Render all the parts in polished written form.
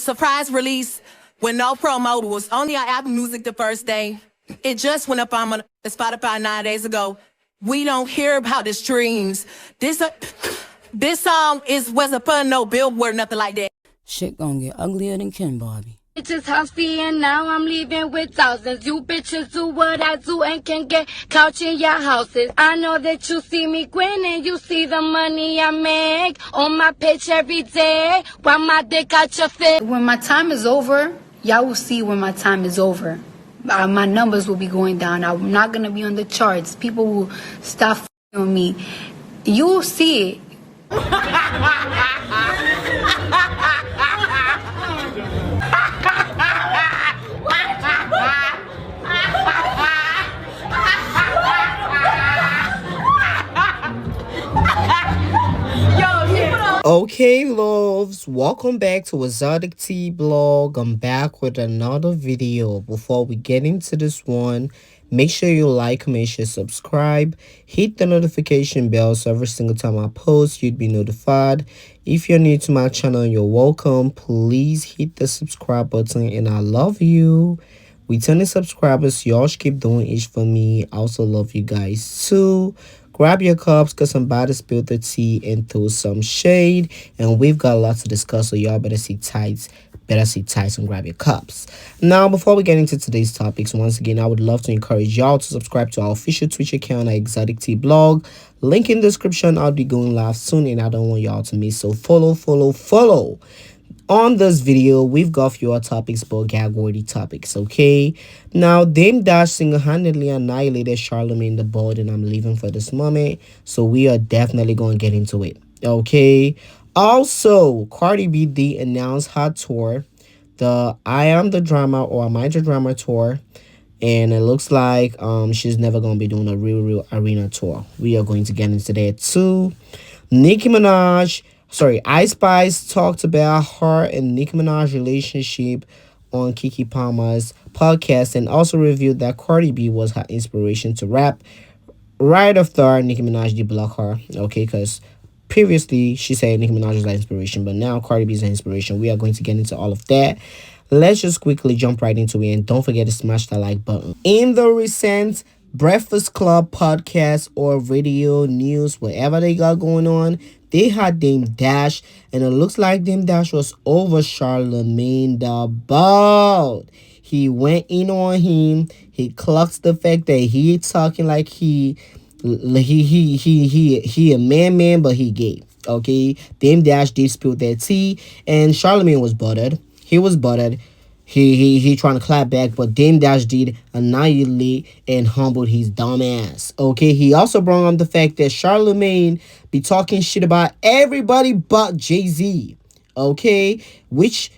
surprise release with no promo. It was only on Apple Music the first day. It just went up on Spotify 9 days ago. We don't hear about the streams. This song wasn't put no billboard, nothing like that. Shit gonna get uglier than Ken Barbie. Bitches huffy and now I'm leaving with thousands. You bitches do what I do and can get couch in your houses. I know that you see me grinning, you see the money I make on my pitch every day while my dick out your face. When my time is over, y'all will see when my time is over. My numbers will be going down. I'm not gonna be on the charts. People will stop on me. You'll see it. Okay, loves, welcome back to ExoticTeaBlog. I'm back with another video. Before we get into this one, make sure you like, comment, share, subscribe, hit the notification bell so every single time I post you'd be notified. If you're new to my channel, you're welcome. Please hit the subscribe button and I love you. Returning subscribers, y'all should keep doing it for me. I also love you guys too. Grab your cups because I'm about to spill the tea and throw some shade. And we've got lots to discuss, so y'all better sit tight. And grab your cups. Now, before we get into today's topics, once again, I would love to encourage y'all to subscribe to our official Twitch account at ExoticTeaBlog. Link in the description. I'll be going live soon and I don't want y'all to miss. So follow. On this video, we've got fewer topics, but gag-worthy topics, okay? Now, Dame Dash single-handedly annihilated Charlamagne the Bald, and I'm leaving for this moment, so we are definitely going to get into it, okay? Also, Cardi B announced her tour, the I Am the Drama or Am I the Drama tour, and it looks like she's never going to be doing a real arena tour. We are going to get into that too. Nicki Minaj... IceSpice talked about her and Nicki Minaj's relationship on Keke Palmer's podcast and also revealed that Cardi B was her inspiration to rap right after Nicki Minaj did block her. Okay, because previously she said Nicki Minaj was her inspiration, but now Cardi B is her inspiration. We are going to get into all of that. Let's just quickly jump right into it and don't forget to smash that like button. In the recent Breakfast Club podcast or radio news, whatever they got going on, they had Dame Dash, and it looks like Dame Dash was over Charlamagne the Bald. He went in on him. He clocked the fact that he talking like he a man, but he gay. Okay, Dame Dash did spill that tea, and Charlamagne was buttered. He was buttered. He trying to clap back, but Dame Dash did annihilate and humbled his dumb ass. Okay, he also brought up the fact that Charlamagne be talking shit about everybody but Jay-Z. Okay, which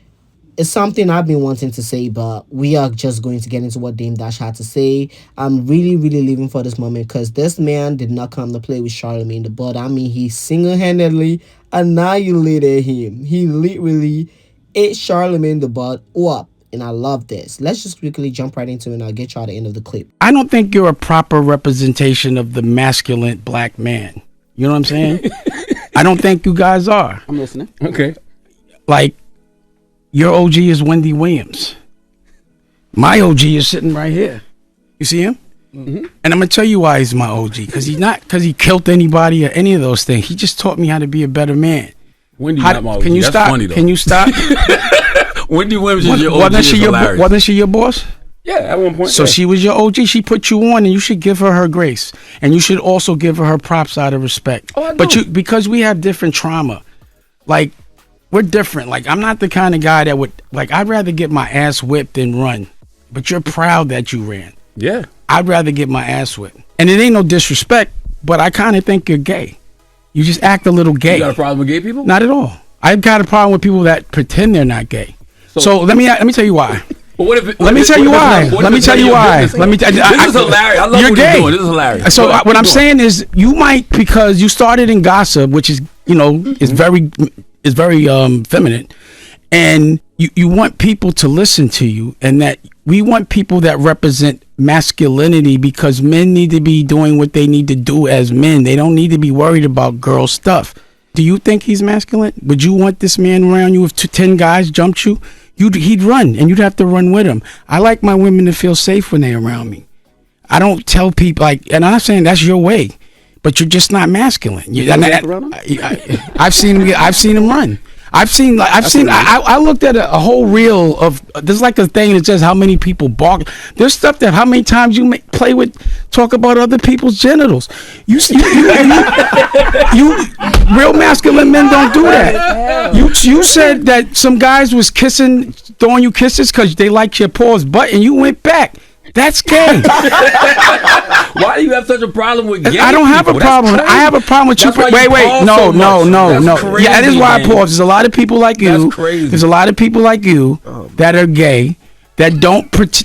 is something I've been wanting to say, but we are just going to get into what Dame Dash had to say. I'm really living for this moment because this man did not come to play with Charlamagne the Bald. I mean, he single-handedly annihilated him. He literally ate Charlamagne the Bald up. And I love this. Let's just quickly jump right into it and I'll get y'all at the end of the clip. I don't think you're a proper representation of the masculine black man. You know what I'm saying? I don't think you guys are. I'm listening. Okay. Like, your OG is Wendy Williams. My OG is sitting right here. You see him? Mm-hmm. And I'm going to tell you why he's my OG. Because he killed anybody or any of those things. He just taught me how to be a better man. Wendy not my OG. Can you That's stop? Funny, though. Can you stop? Wendy Williams is your OG. Wasn't she your boss? Yeah, at one point. So she was your OG. She put you on, and you should give her grace, and you should also give her props out of respect. Oh, I do. But because we have different trauma, like we're different. Like I'm not the kind of guy that would I'd rather get my ass whipped than run. But you're proud that you ran. Yeah. I'd rather get my ass whipped, and it ain't no disrespect, but I kind of think you're gay. You just act a little gay. You got a problem with gay people? Not at all. I've got a problem with people that pretend they're not gay. So let me tell you why. But what if let me tell you why. Let me tell you why. Let me. This is hilarious. I love you're what gay. you're doing. This is hilarious. So what I'm saying is, you might, because you started in gossip, which is is very feminine, and you want people to listen to you, and that we want people that represent masculinity, because men need to be doing what they need to do as men. They don't need to be worried about girl stuff. Do you think he's masculine? Would you want this man around you if 10 guys jumped you? He'd run, and you'd have to run with him. I like my women to feel safe when they're around me. I don't tell people and I'm not saying that's your way, but you're just not masculine. I've seen him run. I looked at a whole reel of there's like a thing that says how many people bark. There's stuff that how many times you talk about other people's genitals. You real masculine men don't do that. You said that some guys was throwing you kisses because they liked your paws butt, and you went back. That's gay. Why do you have such a problem with gay? I don't have a problem. I have a problem with you. Wait. No. Crazy, yeah, that is why I pause. There's a lot of people like you. That's crazy. There's a lot of people like you that are gay that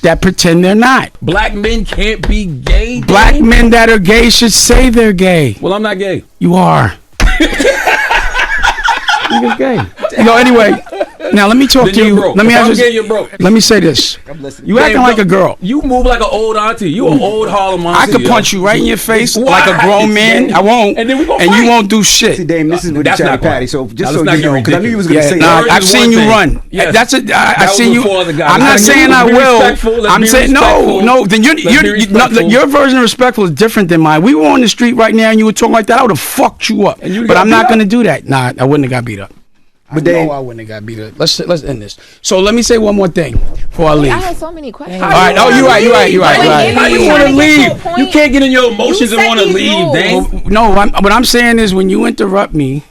that pretend they're not. Black men can't be gay. Black men that are gay should say they're gay. Well, I'm not gay. You are. You're gay. Anyway. Now let me talk to you. Broke. Let me ask you. You're broke. Let me say this. You acting like a girl. You move like an old auntie. You an old Harlem auntie. I could punch you right in your face like a grown man. I won't. And then we gonna fight. You won't do shit. See, Dame, this is with the Chatty Patty. So just so you know, because I knew you was gonna say that. I've seen you run. Yes. That's it. I've seen you. I'm not saying I will. I'm saying no. Then your version of respectful is different than mine. We were on the street right now and you were talking like that. I would have fucked you up. But I'm not gonna do that. Nah, I wouldn't have got beat up. But I wouldn't have got beat up. Let's end this. So let me say one more thing before I leave. I had so many questions. All right. Oh, you're right. How you want to leave? You can't get in your emotions and want to leave, Dane. No, what I'm saying is when you interrupt me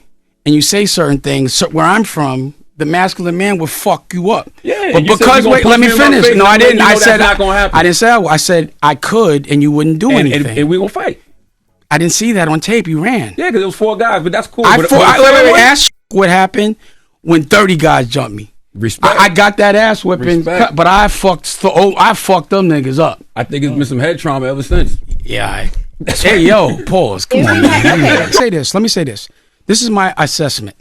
and you say certain things, where I'm from, the masculine man will fuck you up. Yeah. But because let me finish. No, I didn't. I said not gonna happen. I didn't say I said I could, and you wouldn't do anything. And we gonna fight. I didn't see that on tape. You ran. Yeah, because it was 4 guys, but that's cool. Ask what happened when 30 guys jumped me. Respect. I got that ass whipping, but I fucked them niggas up. I think it's been some head trauma ever since. Yeah. Hey, yo, pause. Come on, man. Let me say this. This is my assessment.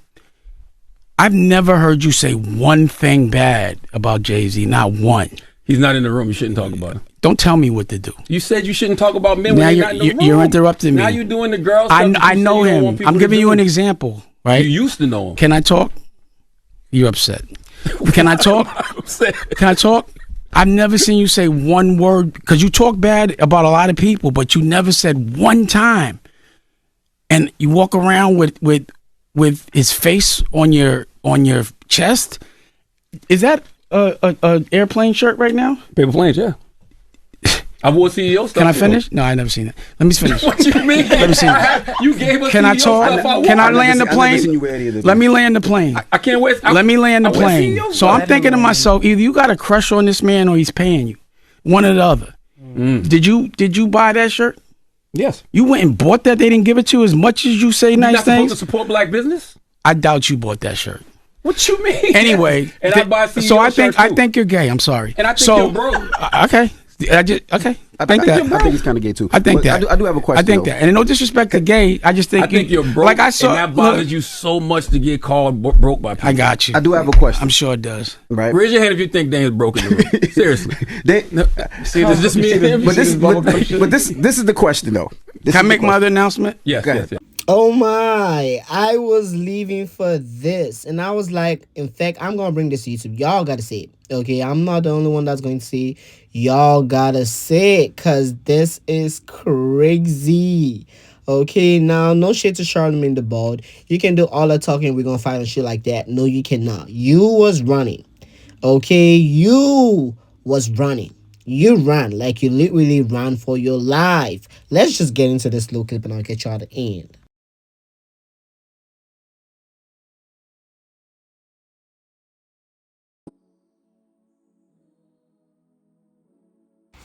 I've never heard you say one thing bad about Jay-Z. Not one. He's not in the room. You shouldn't talk about it. Don't tell me what to do. You said you shouldn't talk about men when you're not in the room. You're interrupting me. Now you're doing the girl stuff. I know him. I'm giving you an example, right? You used to know him. Can I talk? You're upset. Can I talk? I'm upset. Can I talk? I've never seen you say one word, because you talk bad about a lot of people, but you never said one time. And you walk around with his face on your chest. Is that a airplane shirt right now? Paper planes, yeah. I wore CEO stuff. Can I finish? No, I never seen that. Let me finish. What you mean? Let me see. You gave us. Can I talk? Can I land the plane? Let me land the plane. I can't wait. Let me land the plane. So I'm thinking to myself, either you got a crush on this man or he's paying you. One or the other. Did you buy that shirt? Yes. You went and bought that? They didn't give it to you as much as you say nice things? You're not supposed to support black business? I doubt you bought that shirt. What you mean? Anyway, and I buy CEO so I think you're gay. I'm sorry. And I think you're broke. Okay. I think he's kind of gay too. I think that. I do have a question. I think that. And no disrespect to gay, I just think you're broke. Like I saw, and that bothers you so much to get called broke by people. I got you. I do have a question. I'm sure it does. Right. Raise your hand if you think Dane's broke in the room. Seriously. See, does this mean? But this is the question though. Can I make my other announcement? Yes. Oh my, I was leaving for this and I was like, in fact, I'm going to bring this to YouTube. Y'all got to see it. Okay, I'm not the only one that's going to see. Y'all got to see it because this is crazy. Okay, now, no shit to Charlamagne the Bald. You can do all the talking, we're going to fight and shit like that. No, you cannot. You was running. Okay, you was running. You ran like you literally ran for your life. Let's just get into this little clip and I'll get y'all at the end.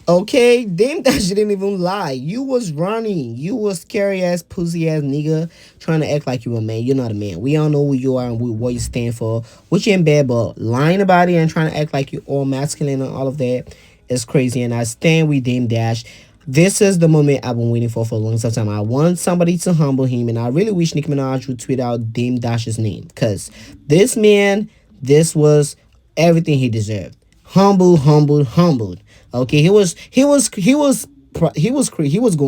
Okay, damn, that shit didn't even lie. You was running. You was scary ass, pussy ass nigga trying to act like you a man. You're not a man. We all know who you are and what you stand for. What you in bed, but lying about it and trying to act like you all masculine and all of that is crazy. And I stand with Dame Dash. This is the moment I've been waiting for a long time. I want somebody to humble him, and I really wish Nicki Minaj would tweet out Dame Dash's name, because this man, this was everything he deserved. Humbled. Okay, he was going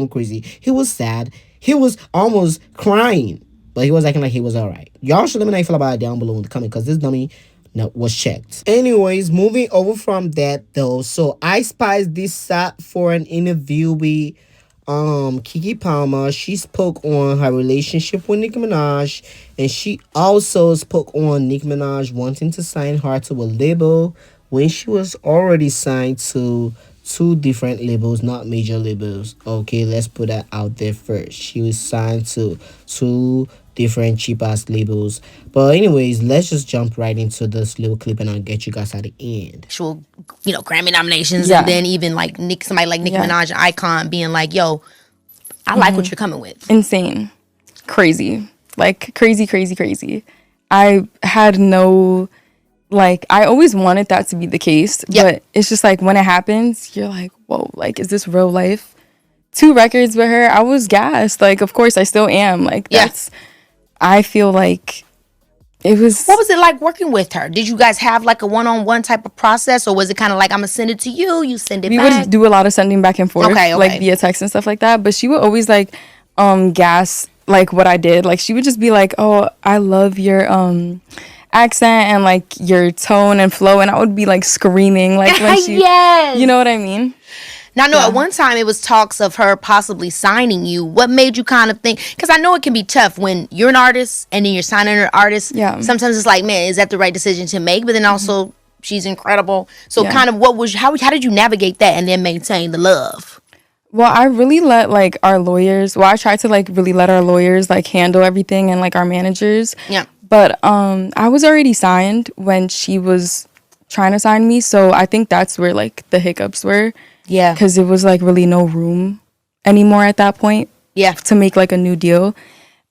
crazy. He was sad. He was almost crying. but he was acting like he was alright. Y'all should let me know how you feel about it down below in the comment, because this dummy was checked. Anyways, moving over from that though, so IceSpice did sat for an interview with Keke Palmer. She spoke on her relationship with Nicki Minaj, and she also spoke on Nicki Minaj wanting to sign her to a label when she was already signed to 2 different labels, not major labels. Okay, let's put that out there first. She was signed to 2 different cheap ass labels. But anyways, let's just jump right into this little clip and I'll get you guys at the end. Actual, Grammy nominations, and then even like somebody like Nicki Minaj, an icon, being like, "Yo, I like what you're coming with." Insane, crazy, like crazy. I had no, like, I always wanted that to be the case, but it's just like when it happens, you're like, whoa, like, is this real life? 2 records with her, I was gassed. Like, of course, I still am. Like, that's. I feel like it was... What was it like working with her? Did you guys have like a one-on-one type of process, or was it kind of like, I'm gonna send it to you, you send it back? We would do a lot of sending back and forth, like via text and stuff like that. But she would always like gas like what I did. Like, she would just be like, "Oh, I love your accent and like your tone and flow," and I would be like screaming like when she, you know what I mean? Now, no, at one time it was talks of her possibly signing you. What made you kind of think? Because I know it can be tough when you're an artist and then you're signing an artist. Yeah. Sometimes it's like, man, is that the right decision to make? But then also, she's incredible. So kind of how did you navigate that and then maintain the love? Well, I really let like our lawyers, I tried to like really let our lawyers like handle everything, and like our managers. Yeah. But I was already signed when she was trying to sign me. So I think that's where like the hiccups were. Yeah. Because it was like really no room anymore at that point. Yeah. To make like a new deal.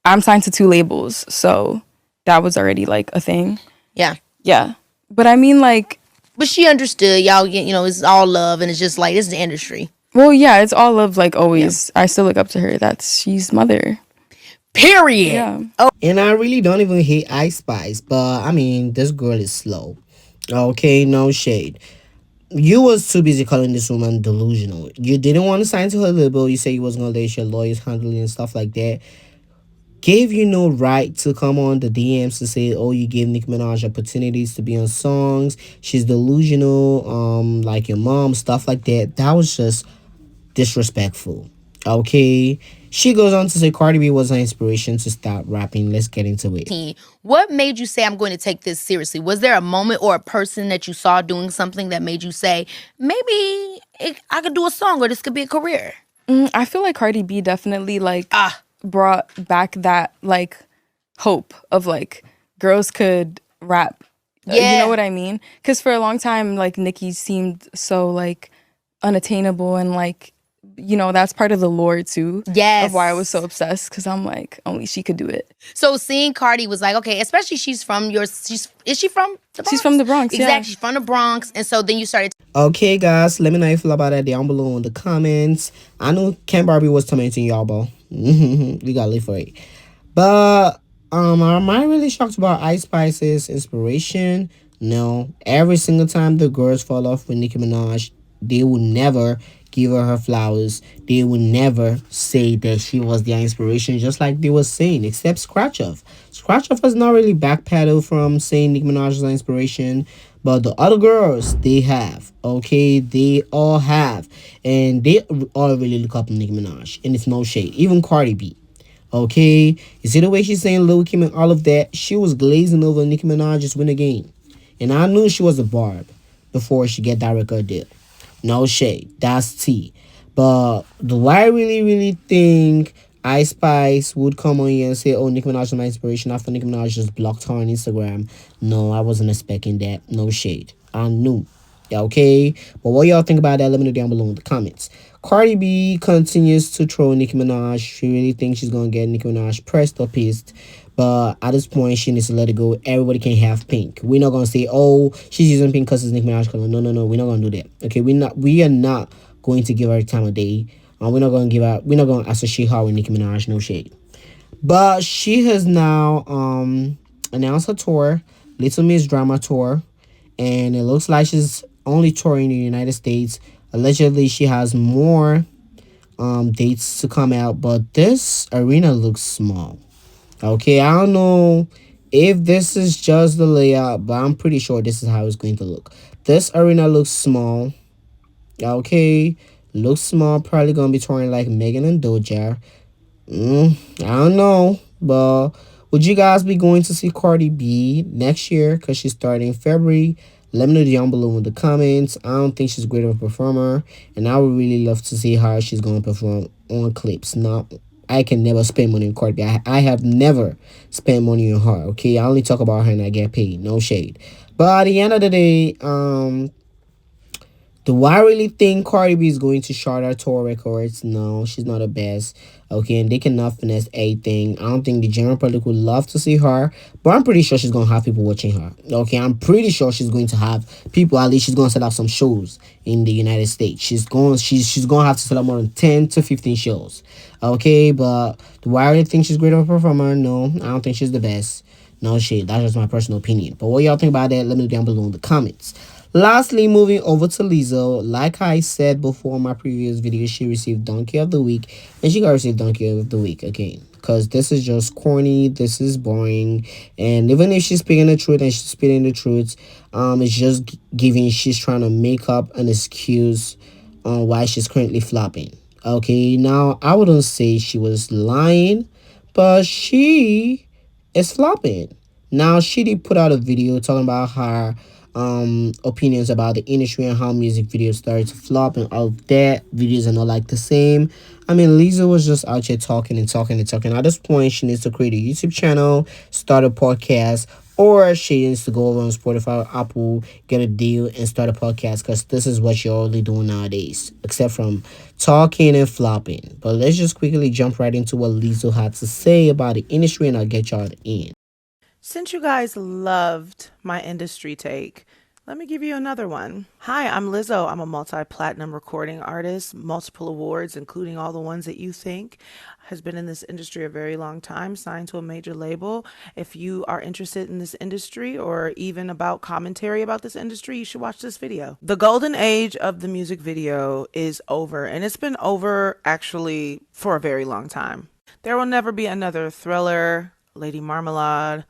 I'm signed to 2 labels. So that was already like a thing. Yeah. Yeah. But I mean, like. But she understood, y'all, it's all love, and it's just like, this is the industry. Well, yeah, it's all love, like always. Yeah. I still look up to her. She's mother. Period. Yeah. Oh. And I really don't even hate IceSpice, but I mean, this girl is slow. Okay, no shade. You was too busy calling this woman delusional. You didn't want to sign to her label. You say you was going to let your lawyers handle it and stuff like that. Gave you no right to come on the DMs to say, oh, you gave Nicki Minaj opportunities to be on songs. She's delusional, like your mom, stuff like that. That was just disrespectful. Okay. She goes on to say Cardi B was her inspiration to start rapping. Let's get into it. What made you say, I'm going to take this seriously? Was there a moment or a person that you saw doing something that made you say, maybe I could do a song, or this could be a career? I feel like Cardi B definitely like brought back that like hope of like girls could rap. Yeah. You know what I mean? Because for a long time, like Nicki seemed so like unattainable, and like, that's part of the lore too. Yes. Of why I was so obsessed, because I'm like, only she could do it. So seeing Cardi was like, okay, especially is she from the Bronx? She's from the Bronx, exactly. Yeah. She's from the Bronx. And so then you started. Okay, guys, let me know how you feel about that down below in the comments. I know Ken Barbie was tormenting y'all, bro. We gotta live for it. But am I really shocked about IceSpice's inspiration? No. Every single time the girls fall off with Nicki Minaj, they will never give her flowers. They would never say that she was their inspiration, just like they were saying, except Scratch Off. Scratch Off has not really backpedaled from saying Nicki Minaj is an inspiration, but the other girls, they have. Okay, they all have, and they all really look up to Nicki Minaj, and it's no shade. Even Cardi B. Okay, you see the way she's saying Lil Kim and all of that? She was glazing over Nicki Minaj's win again, and I knew she was a barb before she get that record deal. No shade. That's tea. But do I really think IceSpice would come on here and say, oh, Nicki Minaj is my inspiration after Nicki Minaj just blocked her on Instagram? No, I wasn't expecting that. No shade. I knew. Okay? But what y'all think about that? Let me know down below in the comments. Cardi B continues to troll Nicki Minaj. She really thinks she's going to get Nicki Minaj pressed or pissed. But at this point, she needs to let it go. Everybody can have pink. We're not going to say, oh, she's using pink because it's Nicki Minaj color. No. We're not going to do that. Okay, we are not going to give her time of day. We're not going to associate her with Nicki Minaj. No shade. But she has now announced her tour, Little Miss Drama Tour. And it looks like she's only touring in the United States. Allegedly, she has more dates to come out. But this arena looks small. Okay, I don't know if this is just the layout, but I'm pretty sure this is how it's going to look. This arena looks small. Okay, looks small. Probably gonna be touring like Megan and Doja. I don't know, but would you guys be going to see Cardi B next year? Because she's starting in February. Let me know down below in the comments. I don't think she's great of a performer, and I would really love to see how she's going to perform on clips. Not, I can never spend money on Cardi B. I have never spent money on her. Okay, I only talk about her and I get paid. No shade. But at the end of the day, do I really think Cardi B is going to short her tour records? No, she's not the best. Okay, and they cannot finesse anything. I don't think the general public would love to see her, but I'm pretty sure she's going to have people watching her. Okay, I'm pretty sure she's going to have people, at least she's going to set up some shows in the United States. She's going to have to set up more than 10 to 15 shows. Okay, but do I really think she's great of a performer? No, I don't think she's the best. No shit, that's just my personal opinion. But what y'all think about that, let me know down below in the comments. Lastly, moving over to Lizzo. Like I said before in my previous video, she received Donkey of the Week, and she got received Donkey of the Week again. Because this is just corny, this is boring, and even if she's speaking the truth and she's speaking the truth, it's just giving, she's trying to make up an excuse on why she's currently flopping. Okay, now I wouldn't say she was lying, but she is flopping. Now she did put out a video talking about her opinions about the industry and how music videos started to flop and all of that. Videos are not like the same. I mean, Lizzo was just out here talking and talking and talking. At this point, she needs to create a YouTube channel, start a podcast, or she needs to go over on Spotify or Apple, get a deal, and start a podcast, because this is what you're only doing nowadays, except from talking and flopping. But let's just quickly jump right into what Lizzo had to say about the industry, and I'll get y'all at the end. Since you guys loved my industry take, let me give you another one. Hi, I'm Lizzo. I'm a multi-platinum recording artist, multiple awards, including all the ones that you think. Has been in this industry a very long time, signed to a major label. If you are interested in this industry or even about commentary about this industry, you should watch this video. The golden age of the music video is over, and it's been over actually for a very long time. There will never be another Thriller, Lady Marmalade,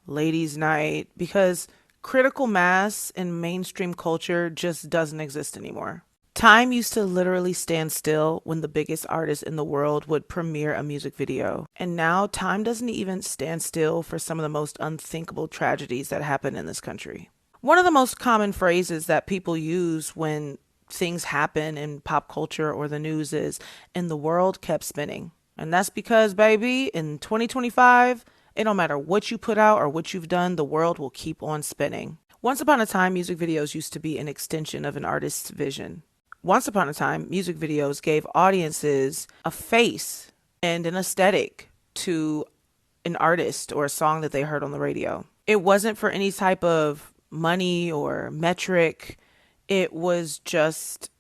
Ladies' Night, because critical mass in mainstream culture just doesn't exist anymore. Time used to literally stand still when the biggest artist in the world would premiere a music video. And now time doesn't even stand still for some of the most unthinkable tragedies that happen in this country. One of the most common phrases that people use when things happen in pop culture or the news is, "and the world kept spinning." And that's because, baby, in 2025, it don't matter what you put out or what you've done, the world will keep on spinning. Once upon a time, music videos used to be an extension of an artist's vision. Once upon a time, music videos gave audiences a face and an aesthetic to an artist or a song that they heard on the radio. It wasn't for any type of money or metric. It was just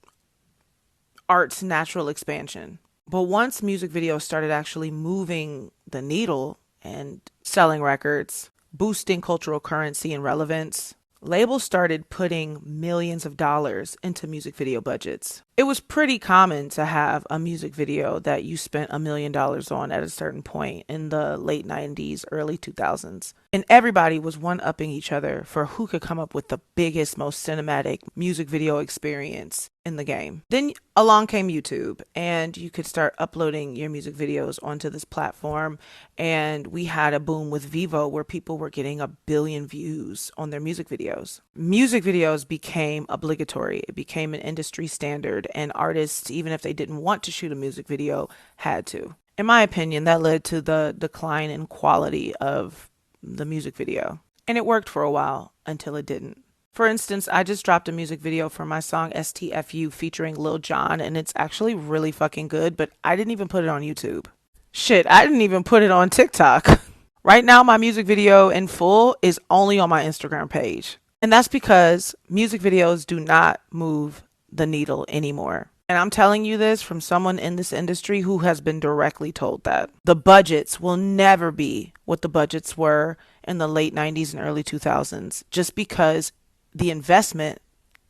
art's natural expansion. But once music videos started actually moving the needle and selling records, boosting cultural currency and relevance, labels started putting millions of dollars into music video budgets. It was pretty common to have a music video that you spent $1 million on at a certain point in the late 90s, early 2000s. And everybody was one-upping each other for who could come up with the biggest, most cinematic music video experience in the game. Then along came YouTube, and you could start uploading your music videos onto this platform. And we had a boom with Vivo where people were getting 1 billion views on their music videos. Music videos became obligatory. It became an industry standard, and artists, even if they didn't want to shoot a music video, had to. In my opinion, that led to the decline in quality of the music video. And it worked for a while until it didn't. For instance, I just dropped a music video for my song STFU featuring Lil Jon, and it's actually really fucking good, but I didn't even put it on YouTube. Shit, I didn't even put it on TikTok. Right now, my music video in full is only on my Instagram page. And that's because music videos do not move the needle anymore. And I'm telling you this from someone in this industry who has been directly told that. The budgets will never be what the budgets were in the late 90s and early 2000s, just because the investment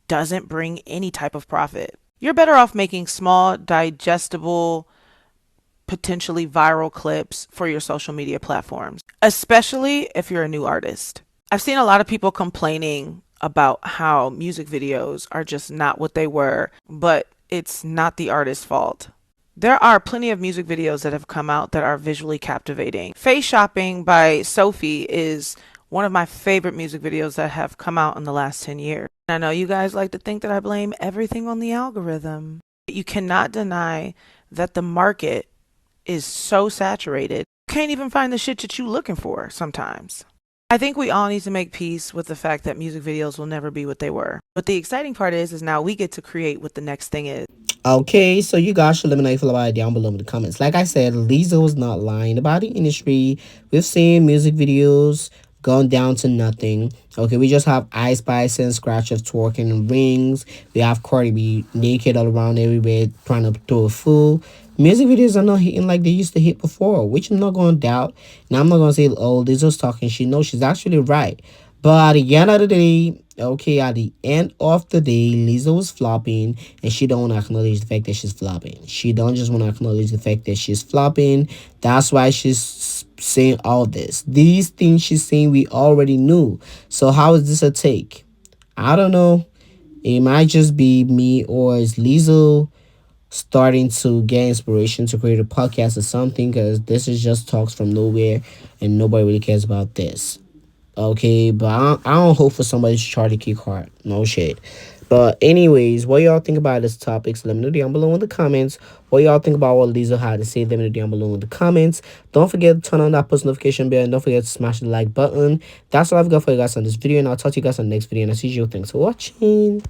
doesn't bring any type of profit. You're better off making small, digestible potentially viral clips for your social media platforms, especially if you're a new artist. I've seen a lot of people complaining about how music videos are just not what they were, but it's not the artist's fault. There are plenty of music videos that have come out that are visually captivating. Face Shopping by Sophie is one of my favorite music videos that have come out in the last 10 years. I know you guys like to think that I blame everything on the algorithm. You cannot deny that the market is so saturated. You can't even find the shit that you're looking for sometimes. I think we all need to make peace with the fact that music videos will never be what they were. But the exciting part is now we get to create what the next thing is. Okay, so you guys should let me know if you feel about it down below in the comments. Like I said, Lizzo is not lying about the industry. We've seen music videos gone down to nothing. Okay, we just have IceSpice and Scratches twerking in rings. We have Cardi B naked all around everywhere trying to throw a fool. Music videos are not hitting like they used to hit before, which I'm not going to doubt. Now, I'm not going to say, oh, Lizzo's talking shit. No, she's actually right. But at the end of the day, okay, at the end of the day, Lizzo was flopping, and she don't acknowledge the fact that she's flopping. She don't just want to acknowledge the fact that she's flopping. That's why she's saying all this. These things she's saying we already knew. So how is this a take? I don't know. It might just be me, or is Lizzo starting to get inspiration to create a podcast or something, because this is just talks from nowhere and nobody really cares about this. Okay, but I don't hope for somebody to try to kick hard. No shit. But anyways, what y'all think about this topic? So let me know down below in the comments. What y'all think about what Lizzo had to say? Let me know down below in the comments. Don't forget to turn on that post notification bell, and don't forget to smash the like button. That's all I've got for you guys on this video, and I'll talk to you guys on the next video. And I'll see you. Thanks for watching.